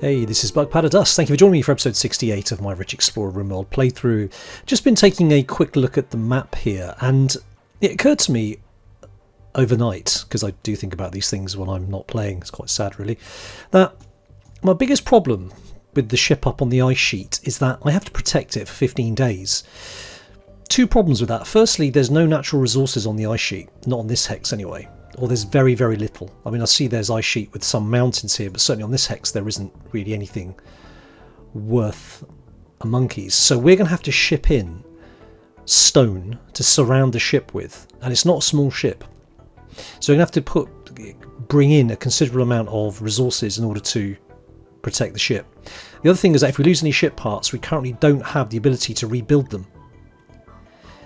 Hey, this is Dust. Thank you for joining me for episode 68 of my Rich Explorer RimWorld playthrough. Just been taking a quick look at the map here, and it occurred to me overnight, because I do think about these things when I'm not playing, it's quite sad really, that my biggest problem with the ship up on the ice sheet is that I have to protect it for 15 days. Two problems with that. Firstly, there's no natural resources on the ice sheet, not on this hex anyway. Or there's very, very little. I mean, I see there's ice sheet with some mountains here, but certainly on this hex there isn't really anything worth a monkey's. So we're going to have to ship in stone to surround the ship with, and it's not a small ship. So we're going to have to bring in a considerable amount of resources in order to protect the ship. The other thing is that if we lose any ship parts, we currently don't have the ability to rebuild them.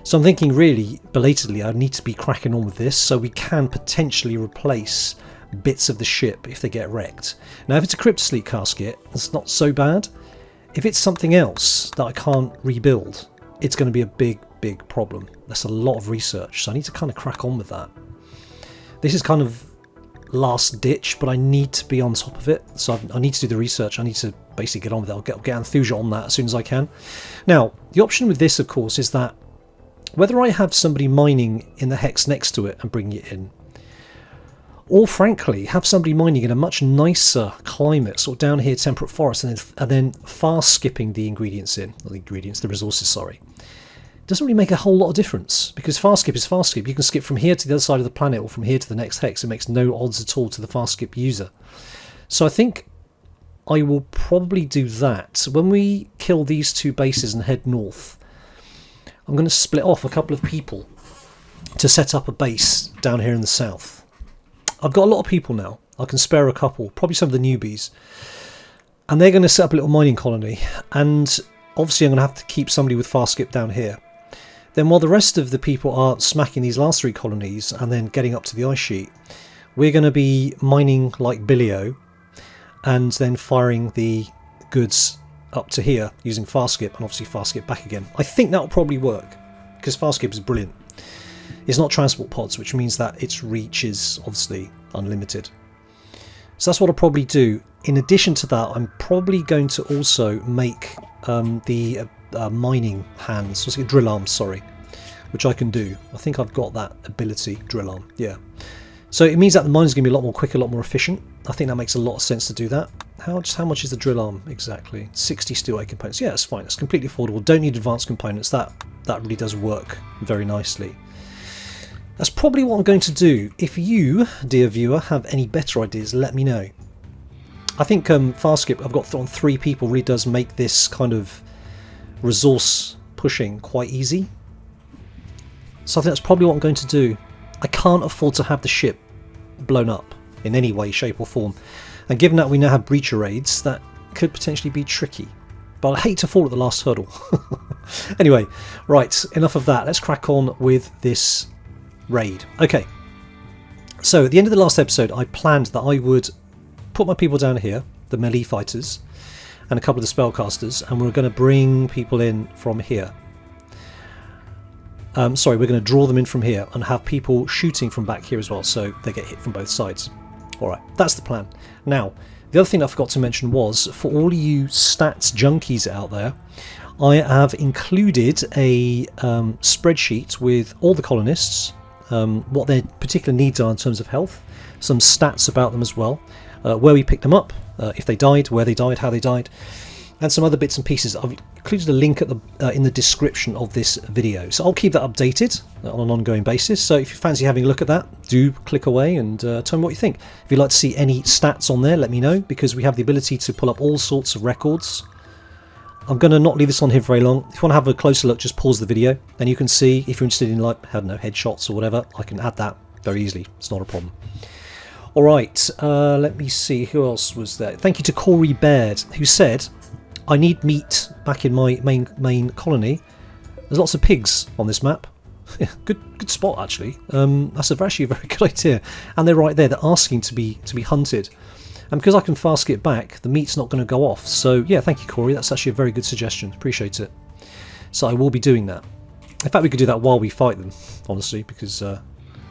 So I'm thinking really, belatedly, I need to be cracking on with this so we can potentially replace bits of the ship if they get wrecked. Now if it's a cryptosleep casket, it's not so bad. If it's something else that I can't rebuild, it's going to be a big, big problem. That's a lot of research, so I need to kind of crack on with that. This is kind of last ditch, but I need to be on top of it. So I need to do the research. I need to basically get on with it. I'll get Enthusia on that as soon as I can. Now, the option with this, of course, is that whether I have somebody mining in the hex next to it and bringing it in, or frankly have somebody mining in a much nicer climate, sort of down here temperate forest, and then fast skipping the ingredients in, not the ingredients, the resources, sorry, doesn't really make a whole lot of difference, because fast skip is fast skip. You can skip from here to the other side of the planet or from here to the next hex. It makes no odds at all to the fast skip user. So I think I will probably do that. When we kill these two bases and head north, I'm going to split off a couple of people to set up a base down here in the south. I've got a lot of people now. I can spare a couple, probably some of the newbies. And they're going to set up a little mining colony. And obviously I'm going to have to keep somebody with fast skip down here. Then while the rest of the people are smacking these last three colonies and then getting up to the ice sheet, we're going to be mining like Billio and then firing the goods up to here using fast skip and obviously fast skip back again. I think that will probably work because fast skip is brilliant. It's not transport pods, which means that its reach is obviously unlimited. So that's what I'll probably do. In addition to that, I'm probably going to also make the mining hands, let's get drill arms, sorry, which I can do. I think I've got that ability, drill arm, yeah. So it means that the mine is going to be a lot more quicker, a lot more efficient. I think that makes a lot of sense to do that. How much is the drill arm exactly? 60 steel 8 components. Yeah, that's fine. It's completely affordable. Don't need advanced components. That really does work very nicely. That's probably what I'm going to do. If you, dear viewer, have any better ideas, let me know. I think fast skip I've got on 3 people really does make this kind of resource pushing quite easy. So I think that's probably what I'm going to do. I can't afford to have the ship blown up in any way, shape or form. And given that we now have breacher raids, that could potentially be tricky. But I hate to fall at the last hurdle. Anyway, right, enough of that. Let's crack on with this raid. Okay, so at the end of the last episode, I planned that I would put my people down here, the melee fighters, and a couple of the spellcasters, and we're going to bring people in from here. Sorry, we're going to draw them in from here and have people shooting from back here as well, so they get hit from both sides. Alright, that's the plan. Now, the other thing I forgot to mention was, for all you stats junkies out there, I have included a spreadsheet with all the colonists, what their particular needs are in terms of health, some stats about them as well, where we picked them up, if they died, where they died, how they died, and some other bits and pieces. I've included a link at in the description of this video, so I'll keep that updated on an ongoing basis. So if you fancy having a look at that, do click away and tell me what you think. If you'd like to see any stats on there, let me know, because we have the ability to pull up all sorts of records. I'm going to not leave this on here very long. If you want to have a closer look, just pause the video and you can see, if you're interested in, like, I don't know, headshots or whatever, I can add that very easily. It's not a problem. Alright, let me see, who else was there? Thank you to Corey Baird, who said, I need meat back in my main colony. There's lots of pigs on this map. Yeah, good spot actually. That's actually a very good idea. And they're right there. They're asking to be hunted. And because I can fast skip back, the meat's not going to go off. So yeah, thank you, Corey. That's actually a very good suggestion. Appreciate it. So I will be doing that. In fact, we could do that while we fight them, honestly, because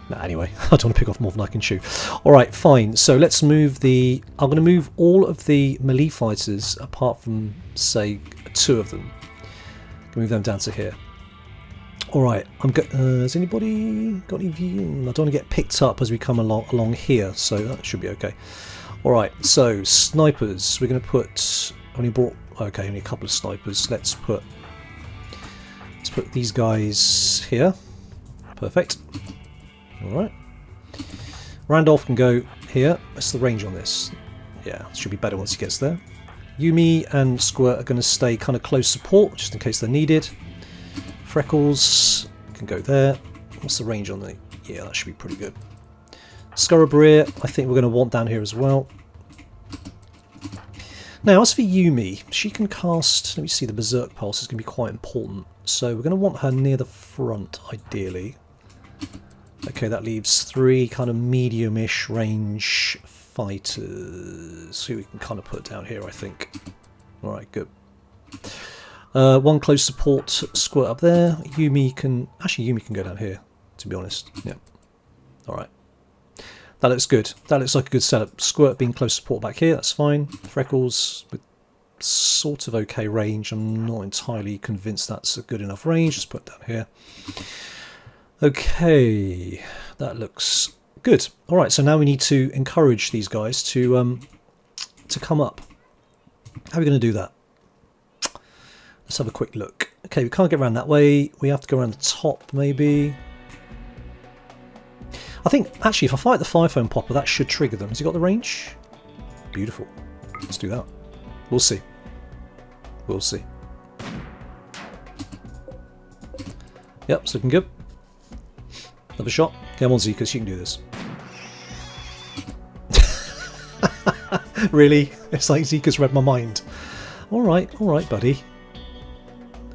Nah, anyway, I don't want to pick off more than I can chew. Alright, fine. So let's move the... I'm going to move all of the melee fighters, apart from, say, 2 of them. Move them down to here. Alright, has anybody got any view? I don't want to get picked up as we come along here, so that should be okay. Alright, so snipers. We're going to put... only a couple of snipers. Let's put these guys here. Perfect. Alright. Randolph can go here. What's the range on this? Yeah, should be better once he gets there. Yumi and Squirt are going to stay kind of close support, just in case they're needed. Freckles can go there. What's the range on the... yeah, that should be pretty good. Scurabreer, I think we're going to want down here as well. Now, as for Yumi, she can cast... let me see, the Berserk Pulse is going to be quite important. So we're going to want her near the front, ideally. Okay, that leaves 3 kind of medium-ish range fighters who we can kind of put down here, I think. Alright, good. 1 close support Squirt up there. Yumi can... actually, Yumi can go down here, to be honest. Yeah. Alright. That looks good. That looks like a good setup. Squirt being close support back here, that's fine. Freckles with sort of okay range. I'm not entirely convinced that's a good enough range. Just put it down here. Okay, that looks good. Alright, so now we need to encourage these guys to come up. How are we going to do that? Let's have a quick look. Okay, we can't get around that way. We have to go around the top, maybe. I think, actually, if I fight the Fire Foam Popper, that should trigger them. Has he got the range? Beautiful. Let's do that. We'll see. We'll see. Yep, it's looking good. Another shot. Come on, Zekas, you can do this. Really? It's like Zekas read my mind. Alright, buddy.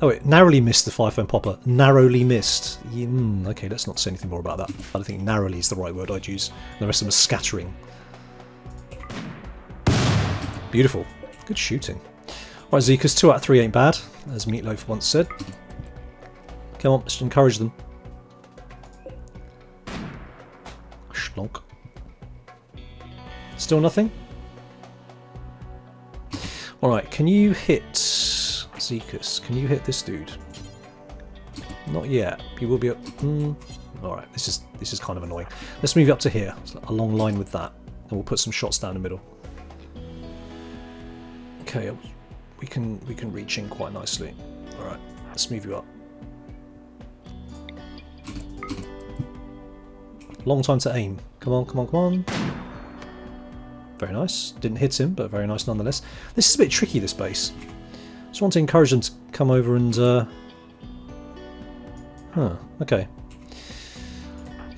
Oh, it narrowly missed the Fire Foam Popper. Narrowly missed. Okay, let's not say anything more about that. I don't think narrowly is the right word I'd use. The rest of them are scattering. Beautiful. Good shooting. Right, Zekas, 2 out of 3 ain't bad, as Meatloaf once said. Come on, let's encourage them. Schlonk. Still nothing? Alright, can you hit... Zekas, can you hit this dude? Not yet. You will be up... Alright, this is kind of annoying. Let's move up to here, a long line with that. And we'll put some shots down the middle. Okay, we can reach in quite nicely. Alright, let's move you up. Long time to aim. Come on, come on, come on. Very nice. Didn't hit him, but very nice nonetheless. This is a bit tricky, this base. Just want to encourage them to come over and... okay.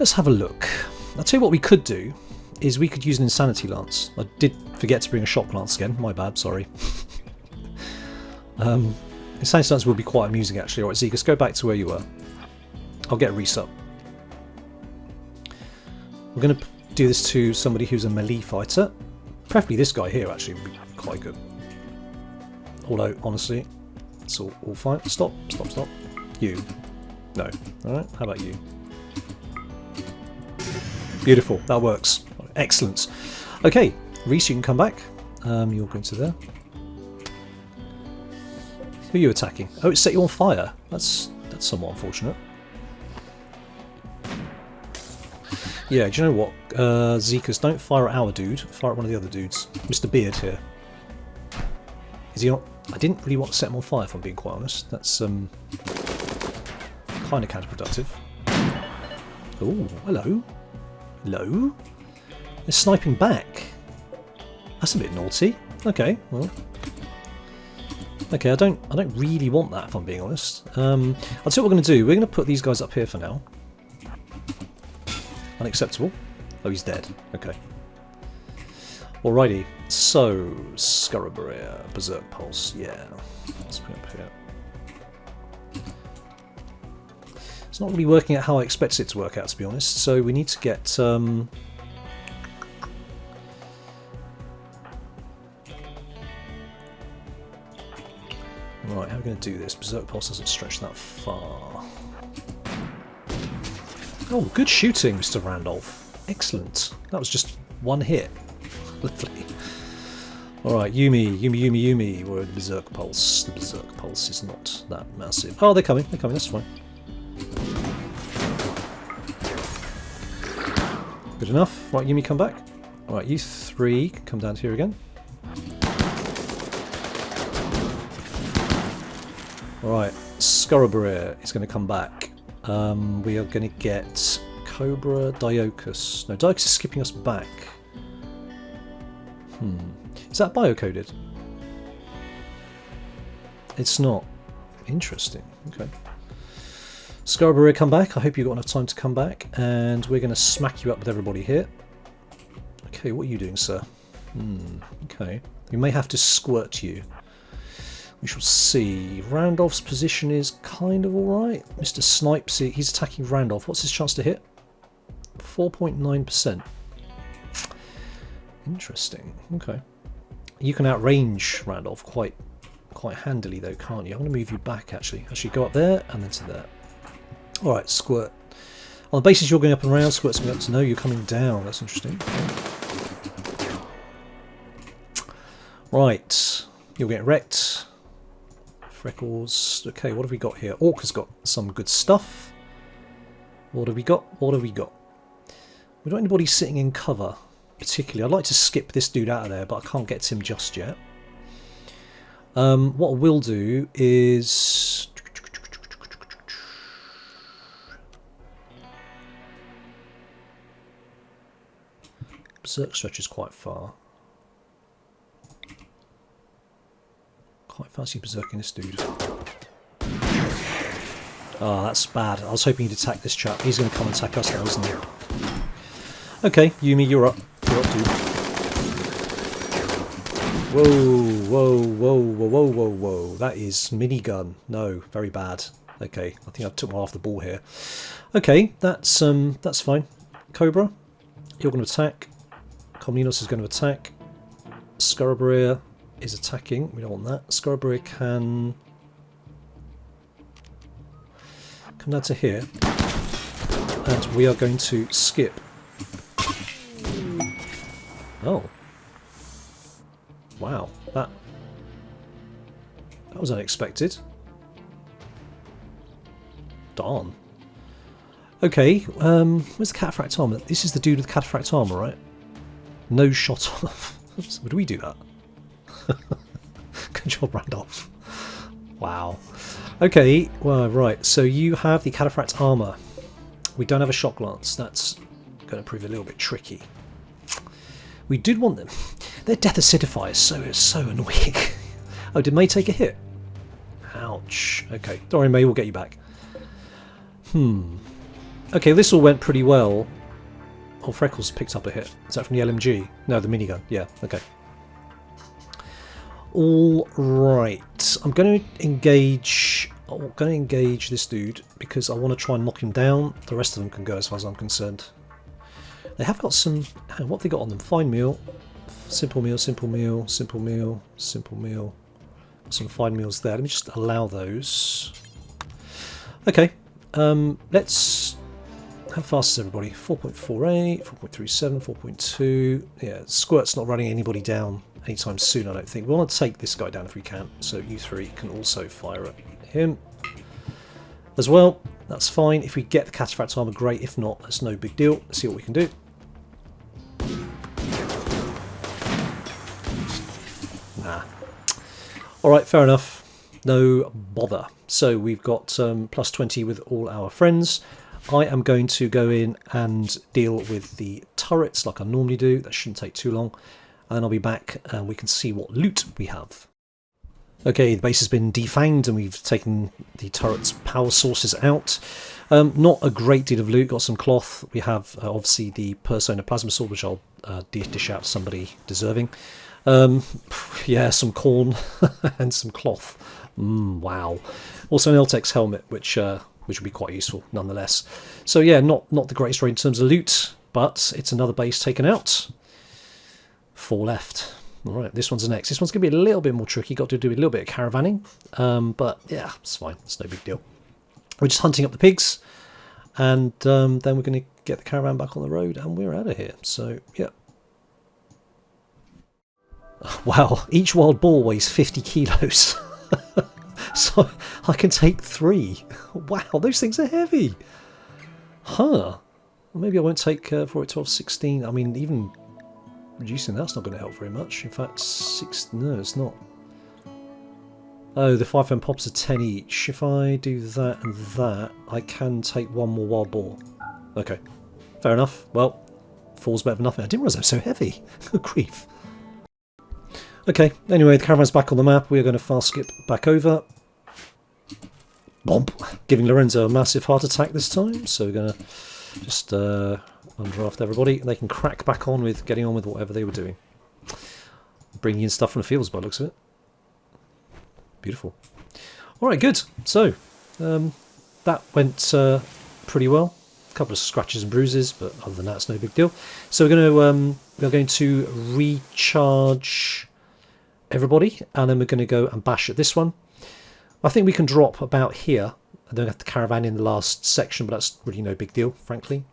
Let's have a look. I'll tell you what we could do, is we could use an Insanity Lance. I did forget to bring a Shock Lance again. My bad, sorry. Insanity Lance will be quite amusing, actually. Alright, Zekas, go back to where you were. I'll get a reset. We're going to do this to somebody who's a melee fighter. Preferably this guy here, actually, would be quite good. Although, honestly, it's all fine. Stop, stop, stop. You. No. Alright, how about you? Beautiful, that works. Excellent. Okay, Reese, you can come back. You're going to there. Who are you attacking? Oh, it set you on fire. That's somewhat unfortunate. Yeah, do you know what? Zekas, don't fire at our dude. Fire at one of the other dudes. Mr. Beard here. Is he not? I didn't really want to set him on fire, if I'm being quite honest. That's kind of counterproductive. Oh, hello. Hello? They're sniping back. That's a bit naughty. Okay, well. Okay, I don't really want that, if I'm being honest. I'll tell you what we're going to do. We're going to put these guys up here for now. Unacceptable. Oh, he's dead. Okay. Alrighty. So, Scurabreer, Berserk Pulse. Yeah. Let's put it up here. It's not really working out how I expected it to work out, to be honest. So we need to get... Right, how are we going to do this? Berserk Pulse doesn't stretch that far. Oh, good shooting, Mr. Randolph. Excellent. That was just one hit. Lovely. Alright, Yumi. We're at the Berserk Pulse. The Berserk Pulse is not that massive. Oh, they're coming, that's fine. Good enough. Right, Yumi, come back. Alright, you three can come down here again. Alright, Scarabarrier is going to come back. We are going to get Cobra, Diocus. No, Diocus is skipping us back. Is that biocoded? It's not. Interesting. Okay. Scarabarrier, come back. I hope you've got enough time to come back. And we're going to smack you up with everybody here. Okay, what are you doing, sir? Okay. We may have to squirt you. We shall see. Randolph's position is kind of alright. Mr. Snipes, he's attacking Randolph. What's his chance to hit? 4.9%. Interesting. Okay. You can outrange Randolph quite handily though, can't you? I'm going to move you back actually. Actually go up there and then to there. Alright, Squirt. On the basis you're going up and around, Squirt's going up to no, you're coming down. That's interesting. Right. You'll get wrecked. Freckles. Okay, what have we got here? Orc has got some good stuff. What have we got? What have we got? We don't have anybody sitting in cover, particularly. I'd like to skip this dude out of there, but I can't get to him just yet. What I will do is... Berserk stretches quite far. Quite fancy berserking this dude. Oh, that's bad. I was hoping he'd attack this chap. He's going to come and attack us now, isn't he? Okay, Yumi, you're up. You're up, dude. Whoa. That is minigun. No, very bad. Okay, I think I took my half the ball here. Okay, that's fine. Cobra, you're going to attack. Communus is going to attack. Scarabarrier is attacking. We don't want that. Scarabarrier can come down to here. And we are going to skip. Oh. Wow. That was unexpected. Darn. Okay, where's the cataphract armor? This is the dude with cataphract armor, right? No shot off. Would we do that? Good job, Randolph. Wow. Okay, well, right. So you have the cataphract armor. We don't have a shock lance. That's going to prove a little bit tricky. We did want them. Their death acidifier is so annoying. Oh, did May take a hit? Ouch. Okay, don't worry, May, we'll get you back. Okay, this all went pretty well. Oh, Freckles picked up a hit. Is that from the LMG? No, the minigun. Yeah, okay. All right. I'm going to engage this dude because I want to try and knock him down. The rest of them can go as far as I'm concerned. They have got some... What have they got on them? Fine meal. Simple meal, simple meal, simple meal, simple meal. Some fine meals there. Let me just allow those. Okay. Let's... How fast is everybody? 4.48, 4.37, 4.2. Yeah, Squirt's not running anybody down anytime soon, I don't think. We want to take this guy down if we can. So you three can also fire at him as well. That's fine. If we get the cataphract armor, great. If not, that's no big deal. Let's see what we can do. Nah. Alright, fair enough. No bother. So we've got plus 20 with all our friends. I am going to go in and deal with the turrets like I normally do. That shouldn't take too long. And then I'll be back and we can see what loot we have. Okay, the base has been defanged and we've taken the turret's power sources out. Not a great deal of loot. Got some cloth. We have obviously the Persona Plasma Sword, which I'll dish out to somebody deserving. Yeah, some corn and some cloth. Wow. Also an Eltex helmet, which would be quite useful nonetheless. So yeah, not the greatest rate in terms of loot, but it's another base taken out. 4 left. Alright, this one's the next. This one's going to be a little bit more tricky. Got to do a little bit of caravanning. But yeah, it's fine. It's no big deal. We're just hunting up the pigs. and then we're going to get the caravan back on the road, and we're out of here. So, yeah. Wow, each wild boar weighs 50 kilos. So I can take 3. Wow, those things are heavy. Huh. Well, maybe I won't take 4, 12, 16. I mean, even reducing that's not going to help very much. In fact, 6. No, it's not. Oh, the 5 pound pops are 10 each. If I do that and that, I can take 1 more wild boar. Okay, fair enough. Well, 4's better than nothing. I didn't realise they were so heavy. Good grief. Okay, anyway, the caravan's back on the map. We're going to fast skip back over. Bomb! Giving Lorenzo a massive heart attack this time. So we're going to just undraft everybody. They can crack back on with getting on with whatever they were doing. Bringing in stuff from the fields by the looks of it. Beautiful. Alright, good. So, that went pretty well. A couple of scratches and bruises, but other than that, it's no big deal. So we're going to recharge everybody, and then we're going to go and bash at this one. I think we can drop about here. I don't have the caravan in the last section, but that's really no big deal, frankly.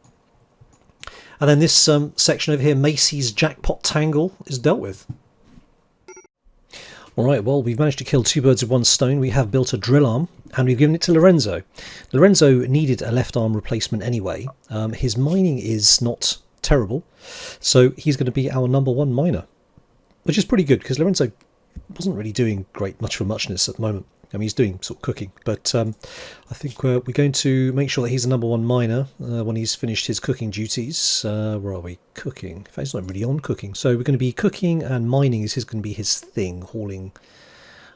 And then this section over here, Macy's Jackpot Tangle, is dealt with. Alright, well, we've managed to kill 2 birds with 1 stone. We have built a drill arm, and we've given it to Lorenzo. Lorenzo needed a left arm replacement anyway. His mining is not terrible, so he's going to be our #1 miner, which is pretty good, because Lorenzo wasn't really doing much for muchness at the moment. I mean, he's doing sort of cooking, but I think we're going to make sure that he's a #1 miner when he's finished his cooking duties. Where are we? Cooking. In fact, he's not really on cooking. So we're going to be cooking, and mining is going to be his thing. Hauling,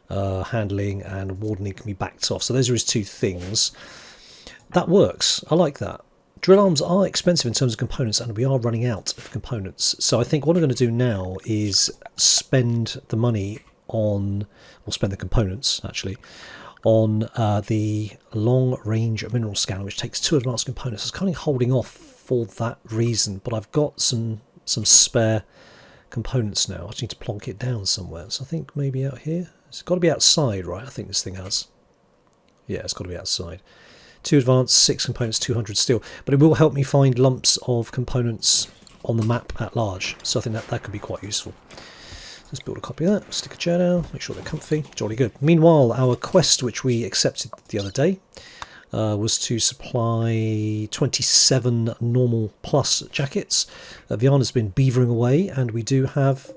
handling, and wardening can be backed off. So those are his 2 things. That works. I like that. Drill arms are expensive in terms of components, and we are running out of components. So I think what I'm going to do now is spend the money on, or spend the components actually, on the long range mineral scanner, which takes 2 advanced components. I was kind of holding off for that reason, but I've got some spare components now. I just need to plonk it down somewhere. So I think maybe out here. It's got to be outside, right? I think this thing has. Yeah, it's got to be outside. 2 advanced, 6 components, 200 steel. But it will help me find lumps of components on the map at large. So I think that could be quite useful. Let's build a copy of that, stick a chair down, make sure they're comfy, jolly good. Meanwhile, our quest, which we accepted the other day, was to supply 27 normal plus jackets. Viana's been beavering away, and we do have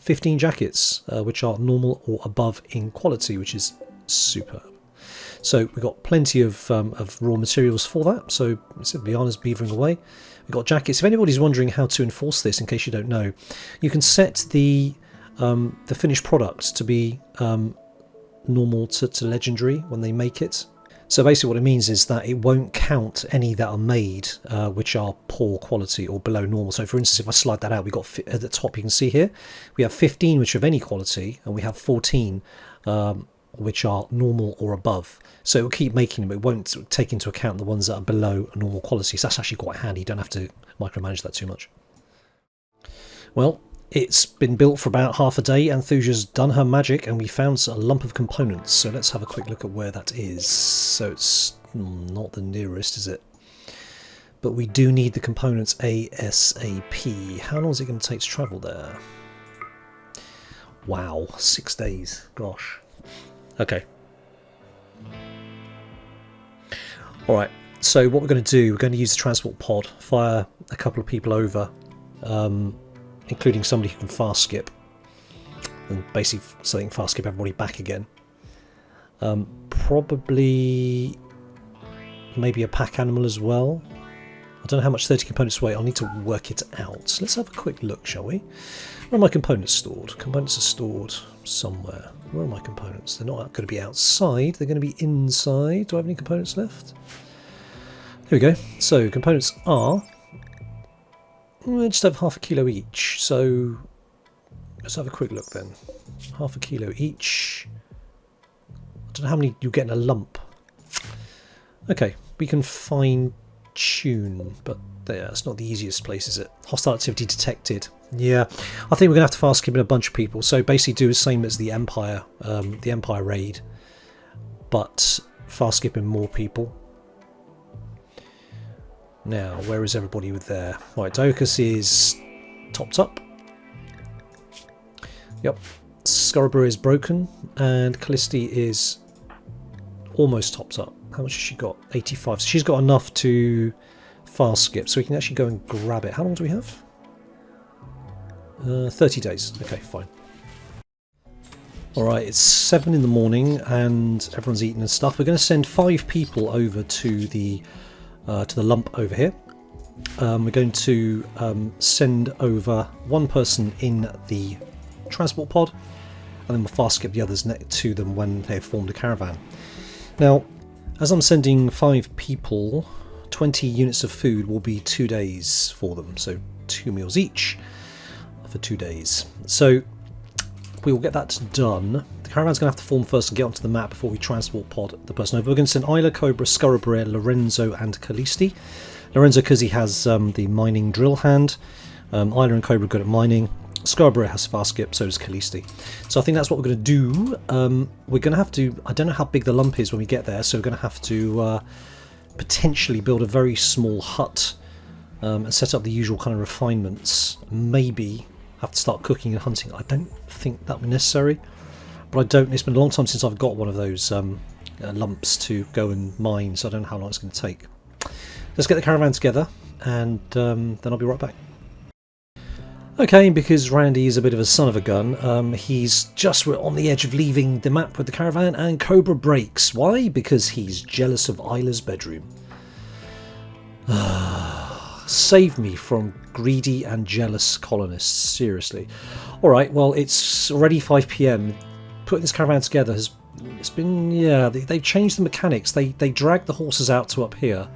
15 jackets, which are normal or above in quality, which is superb. So we've got plenty of raw materials for that. So Viana's beavering away. We've got jackets. If anybody's wondering how to enforce this, in case you don't know, you can set the finished product to be normal to legendary when they make it. So basically what it means is that it won't count any that are made which are poor quality or below normal. So for instance, if I slide that out, we've got at the top, you can see here, we have 15 which are of any quality, and we have 14 which are normal or above. So it will keep making them. It won't take into account the ones that are below normal quality. So that's actually quite handy. You don't have to micromanage that too much. Well, it's been built for about half a day. Anthusia's done her magic, and we found a lump of components. So let's have a quick look at where that is. So it's not the nearest, is it? But we do need the components ASAP. How long is it going to take to travel there? Wow, 6 days. Gosh. Okay. Alright, so what we're going to do, we're going to use the transport pod, fire a couple of people over, including somebody who can fast skip, and basically so they can fast skip everybody back again. Probably maybe a pack animal as well. I don't know how much 30 components weigh. I'll need to work it out. So let's have a quick look, shall we? Where are my components stored? Components are stored somewhere. Where are my components? They're not going to be outside. They're going to be inside. Do I have any components left? Here we go. So components are just over half a kilo each. So let's have a quick look then. Half a kilo each. I don't know how many you get in a lump. Okay, we can fine tune, but yeah, it's not the easiest place, is it? Hostile activity detected. Yeah, I think we're gonna have to fast skip in a bunch of people. So basically do the same as the Empire raid, but fast skipping more people. Now, where is everybody with there? Right, Doukas is topped up. Yep. Scarborough is broken, and Callisti is almost topped up. How much has she got? 85. So she's got enough to fast skip, so we can actually go and grab it. How long do we have? 30 days. Okay, fine. Alright, it's 7 in the morning, and everyone's eating and stuff. We're going to send 5 people over to the lump over here. We're going to send over 1 person in the transport pod, and then we'll fast skip the others next to them when they've formed a caravan. Now, as I'm sending 5 people, 20 units of food will be 2 days for them, so 2 meals each for 2 days. So we will get that done. The caravan's going to have to form first and get onto the map before we transport pod the person over. We're going to send Isla, Cobra, Scarborough, Lorenzo and Callisti. Lorenzo because he has the mining drill hand. Isla and Cobra are good at mining. Scarborough has fast skip, so does Callisti. So I think that's what we're going to do. We're going to have to, I don't know how big the lump is when we get there, so we're going to have to potentially build a very small hut and set up the usual kind of refinements. Maybe have to start cooking and hunting. I don't think that would be necessary, but I don't. It's been a long time since I've got one of those lumps to go and mine, so I don't know how long it's going to take. Let's get the caravan together, and then I'll be right back. Okay, because Randy is a bit of a son of a gun, he's just on the edge of leaving the map with the caravan, and Cobra breaks. Why? Because he's jealous of Isla's bedroom. Save me from greedy and jealous colonists, seriously. Alright, well, it's already 5 PM. Putting this caravan together has... It's been... Yeah, they've changed the mechanics. They dragged the horses out to up here,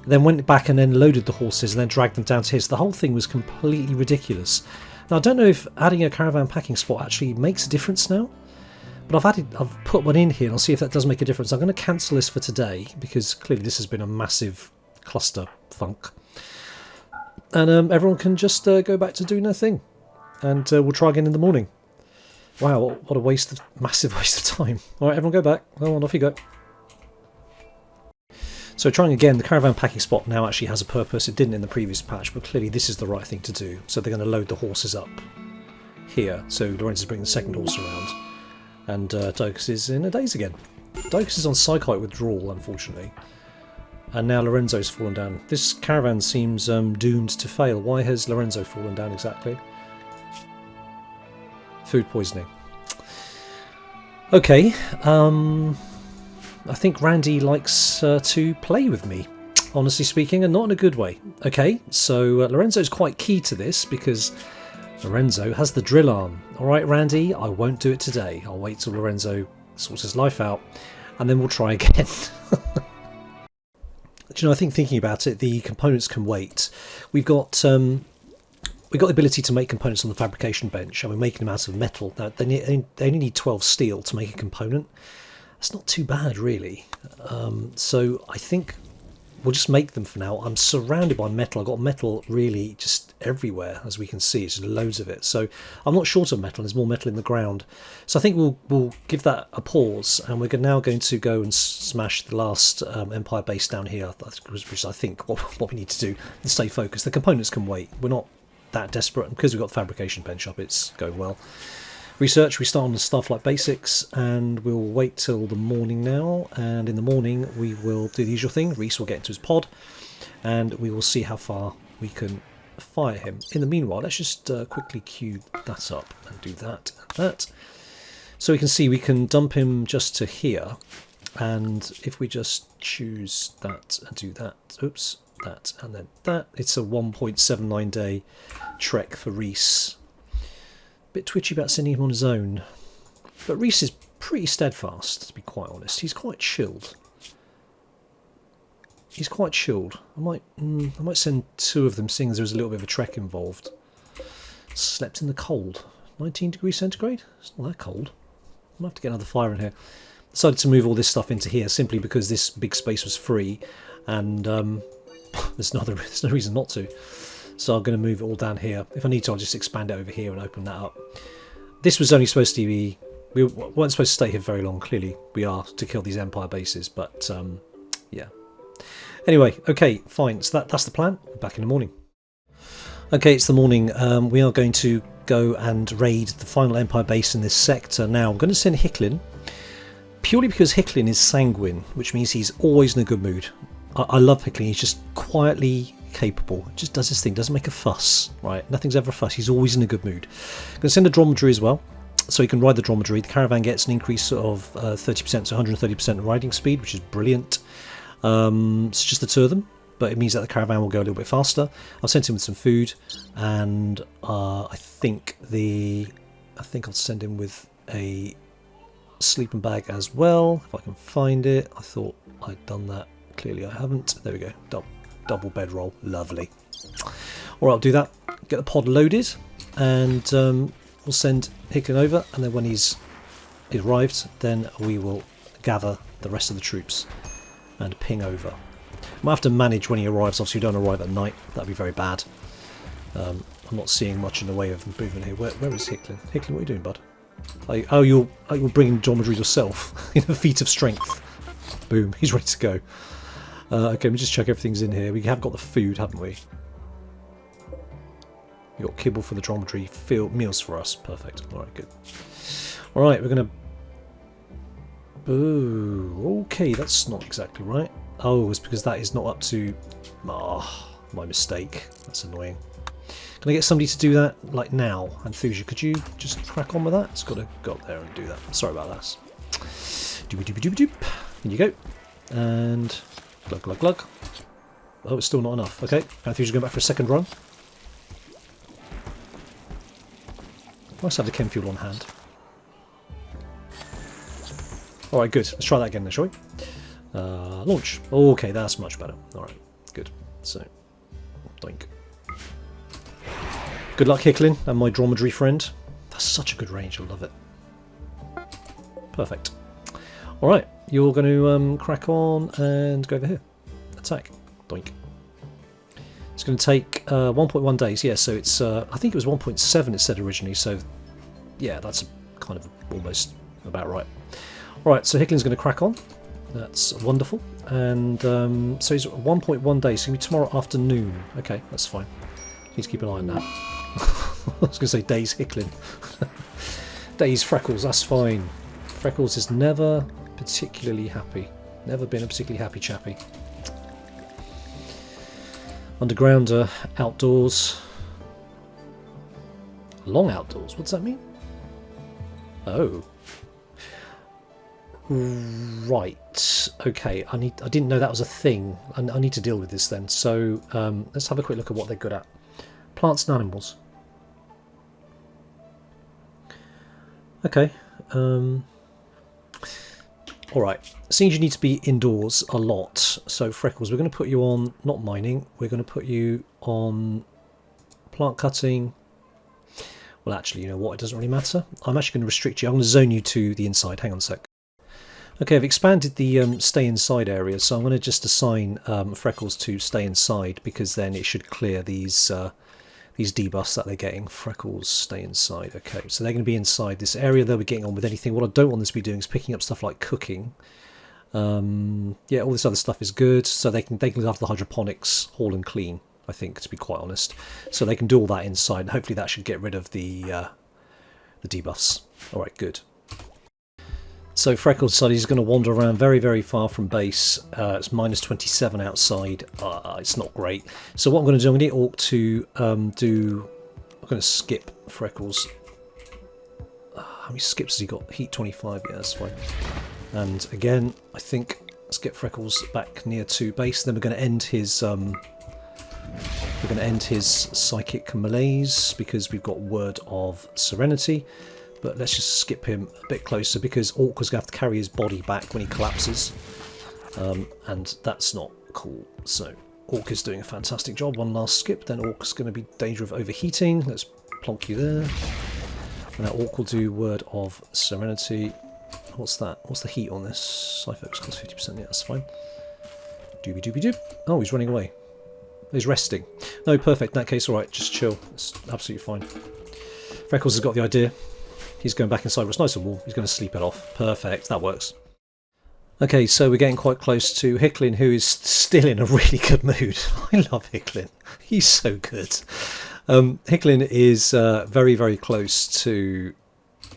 then went back and then loaded the horses and then dragged them down to here. So the whole thing was completely ridiculous. Now, I don't know if adding a caravan packing spot actually makes a difference now, but I've put one in here and I'll see if that does make a difference. I'm going to cancel this for today because clearly this has been a massive cluster funk. And everyone can just go back to doing their thing. And we'll try again in the morning. Wow, what a massive waste of time. Alright, everyone go back. Well, on, off you go. So trying again, the caravan packing spot now actually has a purpose. It didn't in the previous patch, but clearly this is the right thing to do. So they're going to load the horses up here. So Lorenzo's bringing the second horse around. And Doukas is in a daze again. Doukas is on psychite withdrawal, unfortunately. And now Lorenzo's fallen down. This caravan seems doomed to fail. Why has Lorenzo fallen down exactly? Food poisoning. Okay. I think Randy likes to play with me, honestly speaking, and not in a good way. Okay, so Lorenzo's quite key to this because Lorenzo has the drill arm. Alright, Randy, I won't do it today. I'll wait till Lorenzo sorts his life out, and then we'll try again. Do you know, I think thinking about it, the components can wait. We've got the ability to make components on the fabrication bench, and we're making them out of metal. Now, they only need 12 steel to make a component. That's not too bad, really. So I think we'll just make them for now. I'm surrounded by metal. I've got metal really just everywhere, as we can see. It's just loads of it. So I'm not short of metal. There's more metal in the ground. So I think we'll give that a pause, and we're now going to go and smash the last Empire base down here, which is, I think, what we need to do, and stay focused. The components can wait. We're not that desperate, and because we've got the fabrication bench up, it's going well. Research, we start on the stuff like basics, and we'll wait till the morning now, and in the morning we will do the usual thing. Reese will get into his pod, and we will see how far we can fire him. In the meanwhile, let's just quickly queue that up and do that and that. So we can see we can dump him just to here, and if we just choose that and do that, oops, that and then that, it's a 1.79 day trek for Reese. Bit twitchy about sending him on his own, but Reese is pretty steadfast, to be quite honest. He's quite chilled. He's quite chilled. I might send 2 of them, seeing as there was a little bit of a trek involved. Slept in the cold. 19 degrees centigrade? It's not that cold. I might have to get another fire in here. Decided to move all this stuff into here simply because this big space was free, and there's no reason not to. So I'm going to move it all down here. If I need to, I'll just expand it over here and open that up. This was only supposed to be... We weren't supposed to stay here very long. Clearly, we are to kill these Empire bases, but yeah. Anyway, okay, fine. So that's the plan. We're back in the morning. Okay, it's the morning. We are going to go and raid the final Empire base in this sector. Now, I'm going to send Hicklin, purely because Hicklin is sanguine, which means he's always in a good mood. I love Hicklin. He's just quietly capable. Just does his thing. Doesn't make a fuss. Right? Nothing's ever a fuss. He's always in a good mood. I'm going to send a dromedary as well, so he can ride the dromedary. The Caravan gets an increase of 30% to 130% riding speed, which is brilliant. It's just the two of them, but it means that the Caravan will go a little bit faster. I've sent him with some food, and I think I'll send him with a sleeping bag as well, if I can find it. I thought I'd done that. Clearly I haven't. There we go. Double bedroll. Lovely. Alright, I'll do that. Get the pod loaded, and we'll send Hicklin over, and then when he's arrived, then we will gather the rest of the troops and ping over. Might have to manage when he arrives. Obviously, you don't arrive at night. That'd be very bad. I'm not seeing much in the way of movement here. Where is Hicklin? Hicklin, what are you doing, bud? You're bringing dromedary yourself in a feat of strength. Boom, he's ready to go. Okay, let me just check everything's in here. We have got the food, haven't we? We got kibble for the dromedary. Meals for us. Perfect. All right, good. All right, we're gonna. Ooh, okay, that's not exactly right. Oh, it's because that is not up to... my mistake. That's annoying. Can I get somebody to do that, like now? Enthusia, could you just crack on with that? It's got to go up there and do that. Sorry about that. Doop-a-doop-a-doop-a-doop. In you go. And... glug, glug, glug. Oh, it's still not enough. Okay, Enthusia going back for a second run. Nice to have the chem fuel on hand. Alright, good. Let's try that again then, shall we? Launch. Okay, that's much better. Alright, good. So, doink. Good luck, Hicklin, and my dromedary friend. That's such a good range, I love it. Perfect. Alright, you're going to crack on and go over here. Attack. Doink. It's going to take 1.1 days. Yeah, so it's, I think it was 1.7 it said originally, so yeah, that's kind of almost about right. Alright, so Hicklin's going to crack on. That's wonderful. And so he's 1.1 days, so it's going to be tomorrow afternoon. Okay, that's fine. Need to keep an eye on that. I was going to say days Hicklin. Days Freckles, that's fine. Freckles is never particularly happy. Never been a particularly happy chappy. Undergrounder, outdoors. Long outdoors, what does that mean? Oh. Right, okay, I didn't know that was a thing. I need to deal with this then. So let's have a quick look at what they're good at. Plants and animals. Okay. Alright, seems you need to be indoors a lot. So Freckles, we're going to put you on, not mining, we're going to put you on plant cutting. Well, actually, you know what, it doesn't really matter. I'm actually going to restrict you. I'm going to zone you to the inside. Hang on a sec. Okay, I've expanded the stay inside area, so I'm going to just assign Freckles to stay inside, because then it should clear these debuffs that they're getting. Freckles, stay inside. Okay, so they're going to be inside this area. They'll be getting on with anything. What I don't want them to be doing is picking up stuff like cooking. Yeah, all this other stuff is good, so they can look after the hydroponics, haul and clean, I think, to be quite honest. So they can do all that inside. Hopefully that should get rid of the debuffs. All right, good. So Freckles decided he's going to wander around very, very far from base. It's minus 27 outside. It's not great. So what I'm going to do, I'm going to get Orc to I'm going to skip Freckles. How many skips has he got? Heat 25. Yeah, that's fine. And again, I think let's get Freckles back near to base. Then we're going to end his psychic malaise, because we've got word of serenity. But let's just skip him a bit closer, because Orc is going to have to carry his body back when he collapses. And that's not cool. So Orc is doing a fantastic job. One last skip, then Orc is going to be in danger of overheating. Let's plonk you there. And now Orc will do word of serenity. What's that? What's the heat on this? Psyfocus costs 50%. Yeah, that's fine. Doobie doobie doop. Oh, he's running away. He's resting. No, perfect. In that case, alright, just chill. It's absolutely fine. Freckles has got the idea. He's going back inside where it's nice and warm. He's going to sleep it off. Perfect, that works. Okay, so we're getting quite close to Hicklin, who is still in a really good mood. I love Hicklin. He's so good. Hicklin is very, very close to...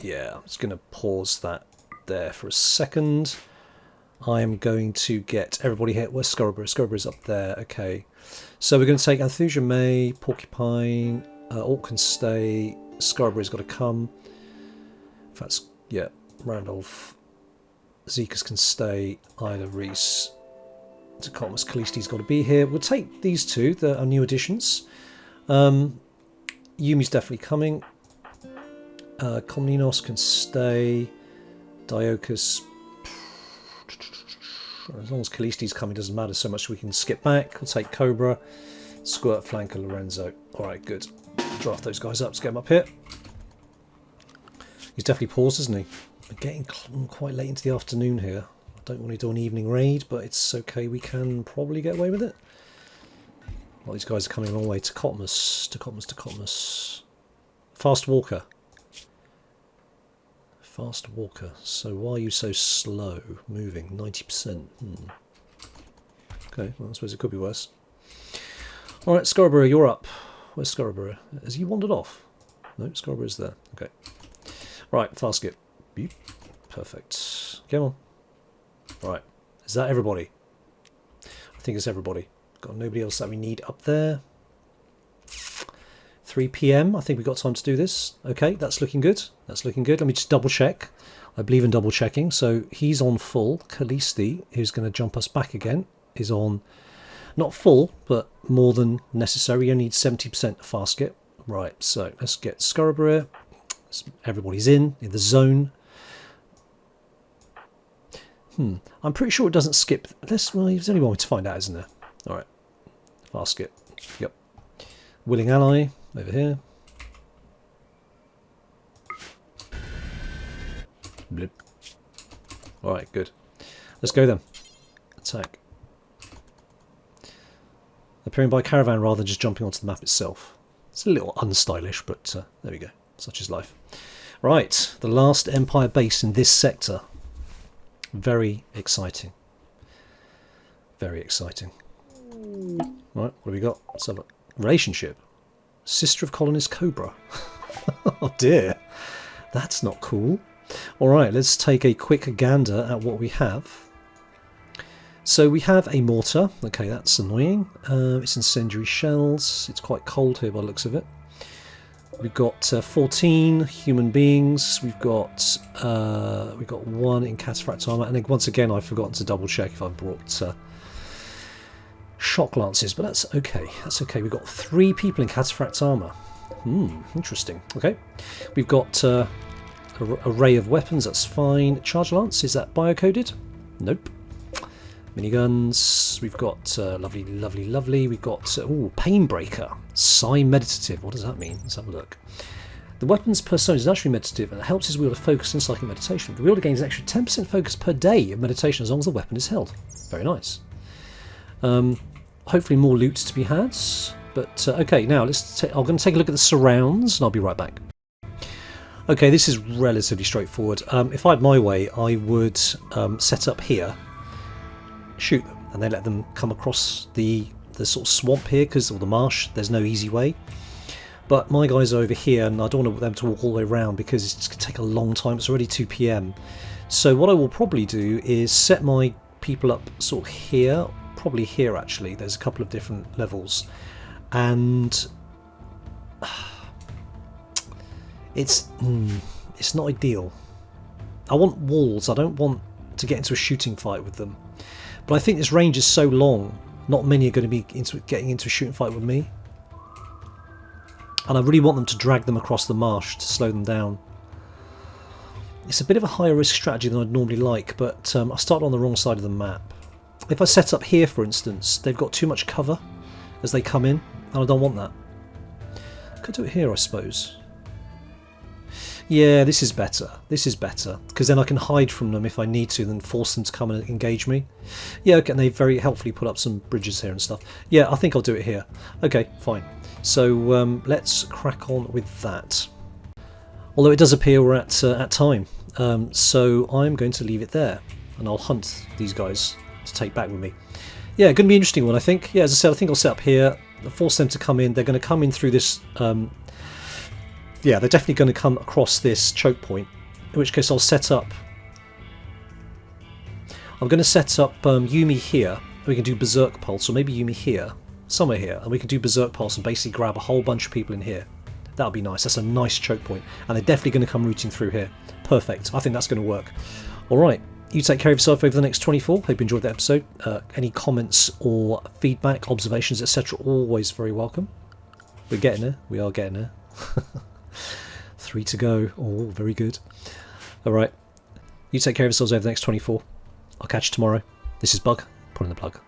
Yeah, I'm just going to pause that there for a second. I'm going to get everybody here. Where's Scarborough? Scarborough's up there. Okay. So we're going to take Anthusia May, Porcupine, Alt can stay. Scarborough's got to come. In fact, yeah, Randolph. Zekas can stay. Isla Reese. Tacotmus Kalisti's got to be here. We'll take these two, that are new additions. Yumi's definitely coming. Komninos can stay. Diokus. As long as Kalisti's coming, doesn't matter so much. We can skip back. We'll take Cobra. Squirt, Flanker, Lorenzo. Alright, good. Draft those guys up. Let's get them up here. He's definitely paused, isn't he? We're getting quite late into the afternoon here. I don't want to do an evening raid, but it's okay. We can probably get away with it. Well, these guys are coming a long way. Tacotmus. Fast walker. Fast walker. So why are you so slow moving? 90%. Okay, well I suppose it could be worse. Alright, Scarborough, you're up. Where's Scarborough? Has he wandered off? No, Scarborough's there. Okay. Right, fast skip. Beep. Perfect. Come on. Right. Is that everybody? I think it's everybody. Got nobody else that we need up there. 3 PM. I think we've got time to do this. Okay, that's looking good. That's looking good. Let me just double check. I believe in double checking. So he's on full. Kalisti, who's going to jump us back again, is on not full, but more than necessary. You need 70% fast skip. Right, so let's get Scarborough. Everybody's in the zone. I'm pretty sure it doesn't skip. Well, there's only one way to find out, isn't there? All right, fast skip. Yep. Willing ally over here. Blip. All right, good. Let's go then. Attack. Appearing by caravan rather than just jumping onto the map itself. It's a little unstylish, but there we go. Such is life. Right, the last Empire base in this sector. Very exciting. Very exciting. Right, what do we got? Let's have a relationship. Sister of colonist Cobra. Oh dear. That's not cool. Alright, let's take a quick gander at what we have. So we have a mortar. Okay, that's annoying. It's incendiary shells. It's quite cold here by the looks of it. We've got 14 human beings. We've got one in cataphract armor, and then once again I've forgotten to double check if I brought shock lances, but that's okay. That's okay. We've got 3 people in cataphract armor. Interesting. Okay, we've got an array of weapons. That's fine. Charge lance, is that biocoded? Nope. Miniguns, we've got lovely. We've got Painbreaker, Psi Meditative. What does that mean? Let's have a look. The weapon's persona is naturally meditative and it helps his wielder focus in psychic meditation. The wielder gains an extra 10% focus per day of meditation as long as the weapon is held. Very nice. Hopefully more loot to be had. But okay, now I'm going to take a look at the surrounds and I'll be right back. Okay, this is relatively straightforward. If I had my way, I would set up here. Shoot them and then let them come across the sort of swamp here or the marsh. There's no easy way, but my guys are over here and I don't want them to walk all the way around because it's going to take a long time. It's already 2 PM, so what I will probably do is set my people up sort of here, probably here actually. There's a couple of different levels and it's not ideal. I want walls. I don't want to get into a shooting fight with them. But I think this range is so long, not many are going to be getting into a shooting fight with me. And I really want them to drag them across the marsh to slow them down. It's a bit of a higher risk strategy than I'd normally like, but I started on the wrong side of the map. If I set up here, for instance, they've got too much cover as they come in, and I don't want that. I could do it here, I suppose. Yeah, this is better. This is better, because then I can hide from them if I need to, then force them to come and engage me. Yeah, okay, and they very helpfully put up some bridges here and stuff. Yeah, I think I'll do it here. Okay, fine. So let's crack on with that. Although it does appear we're at time, so I'm going to leave it there. and I'll hunt these guys to take back with me. Yeah, going to be an interesting one, I think. Yeah, as I said, I think I'll set up here, force them to come in. They're going to come in through this... yeah, they're definitely going to come across this choke point, in which case I'll set up... I'm going to set up Yumi here. We can do Berserk Pulse, or maybe Yumi here, somewhere here, and we can do Berserk Pulse and basically grab a whole bunch of people in here. That would be nice. That's a nice choke point. And they're definitely going to come rooting through here. Perfect. I think that's going to work. Alright, you take care of yourself over the next 24. Hope you enjoyed the episode. Any comments or feedback, observations, etc. always very welcome. We're getting there. We are getting there. 3 to go. Oh, very good. Alright, you take care of yourselves over the next 24. I'll catch you tomorrow. This is Bug, pulling the plug.